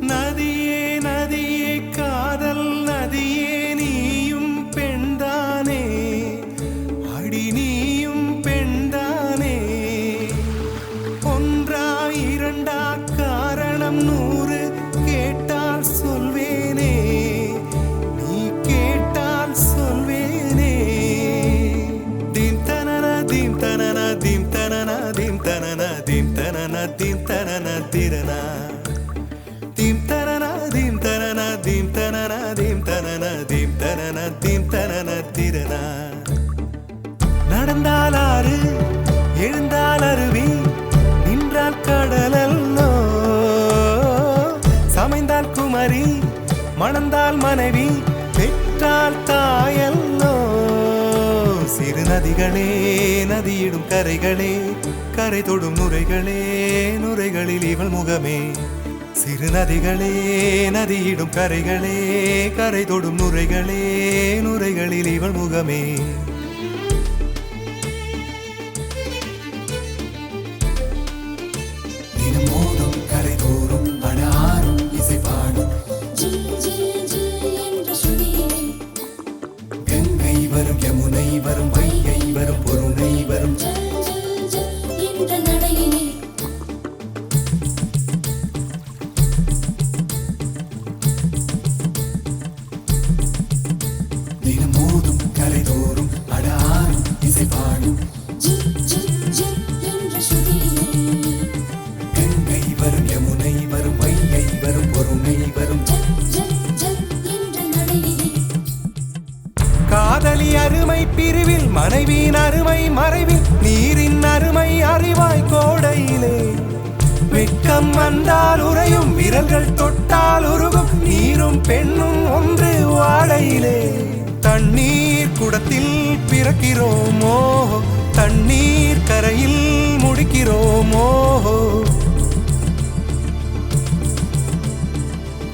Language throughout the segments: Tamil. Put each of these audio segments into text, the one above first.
நதியே நதியே காதல் நதியே நீயும் பெண்தானே அடி நீயும் பெண்தானே ஒன்றா இரண்டா காரணம் 100 கேட்டால் சொல்வேனே நீ கேட்டால் சொல்வேனே தீம் தனன தீம் தனன தீம் தனன தீம் தனன தீம் தனன தீம் தனன திரனா தீம் தனன தீம் தனன தீம் தனன தீம் தனன தீம் தனன தீம் தனன திரனா நடந்தால் ஆறு எழுந்தால் அருவி நின்றால் கடலல்லோ சமைந்தால் குமரி மணந்தால் மனைவி பெற்றால் தாயல்லோ சிறு நதிகளே நதியிடும் கரைகளே கரை தொடும் நுரைகளே நுரைகளில் இவள் முகமே சிறு நதிகளே நதியிடும் கரைகளே கரை தொடும் நுரைகளே நுரைகளில் இவள் முகமே தினமோதும் கரை தோறும் அடாரும் இசை பாடும் கங்கை வரும் யமுனை வரும் வைகை வரும் பொருணை வரும் தினமோதும் கரை தோறும் அடாரும் இசை பாடும் கங்கை வரும் யமுனை வரும் வைகை வரும் பொருணை வரும் காதலி அருமை பிரிவில் மனைவியின் அருமை மறைவில் நீரின் அருமை அறிவாய் கோடையிலே வெட்கம் வந்தால் உறையும் விரல்கள் தொட்டால் உருகும் நீரும் பெண்ணும் ஒன்று வாடையிலே தண்ணீர் குடத்தில் பிறக்கிறோமோ தண்ணீர் கரையில் முடிக்கிறோமோ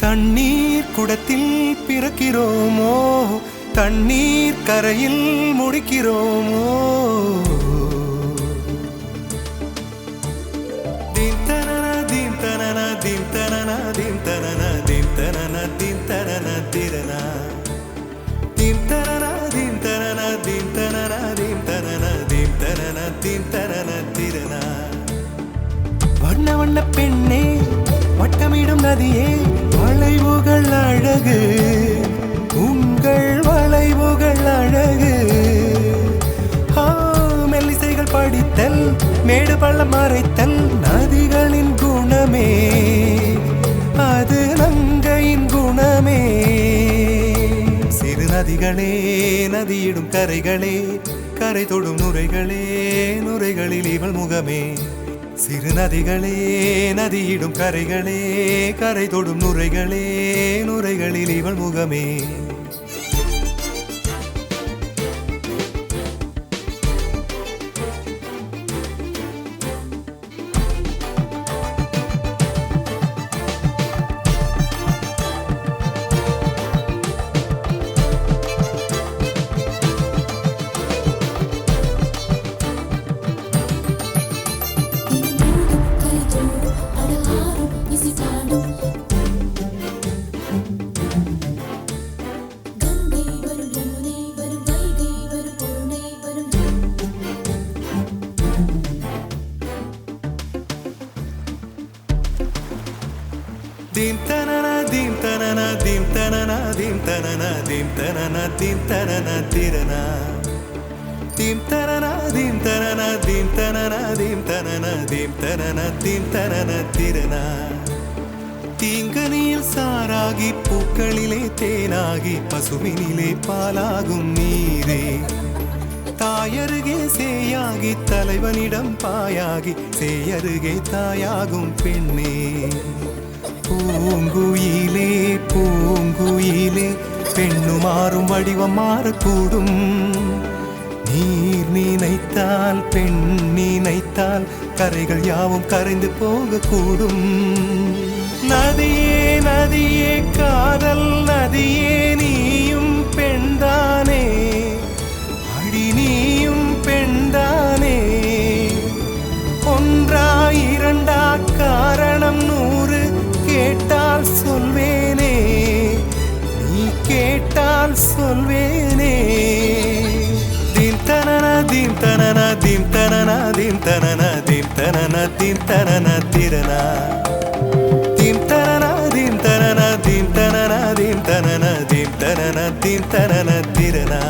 தண்ணீர் குடத்தில் பிறக்கிறோமோ தண்ணீர் கரையில் முடிக்கிறோமோ தீம் தனன தீம் தனன தீம் தனன தீம் தனன தீம் தனன தீம் தனன திரனா தீம் தனன தீம் தனன தீம் தனன தீம் தனன தீம் தனன தீம் தனன திரனா வண்ண வண்ண பெண்ணே வட்டமிடும் நதியே வளைவுகள் அழகு உங்கள் வளைவுகள் அழகு மெல்லிசைகள் படித்தல் மேடு பள்ளம் மறைத்தல் நதிகளின் குணமே அது நங்கையின் குணமே சிறு நதிகளே நதியிடும் கரைகளே கரை தொடும் நுரைகளே நுரைகளில் இவள் முகமே சிறு நதிகளே நதியிடும் கரைகளே கரை தொடும் நுரைகளே நுரைகளில் இவள் முகமே Dim tanana dim tanana dim tanana dim tanana dim tanana dim tanana tirana dim tanana dim tanana dim tanana dim tanana dim tanana dim tanana tirana தீங்கனியில் சாராகி பூக்களிலே தேனாகி பசுவினிலே பாலாகும் நீரே தாயருகே சேயாகி தலைவனிடம் பாயாகி சேயருகே தாயாகும் பெண்ணே. பூங்குயிலே பூங்குயிலே பெண்ணு மாறும் வடிவம் மாறக்கூடும். நீர் நினைத்தால் பெண் நினைத்தால் கரைகள் யாவும் கரைந்து போகக்கூடும். நதியே நதியே காதல் நதியே நீயும் பெண்தானே, அடி நீயும் பெண்தானே. ஒன்றா இரண்டா காரணம் 100 கேட்டால் சொல்வேனே, நீ கேட்டால் சொல்வேனே. தீம் தனன தீம் தனன தீம் தனன தீம் தனன தீம் தனன தீம் தனன திரனா. தீம் தனன தீம் தனன தீம் தனன தீம் தனன தீம் தனன தீம் தனன திரனா.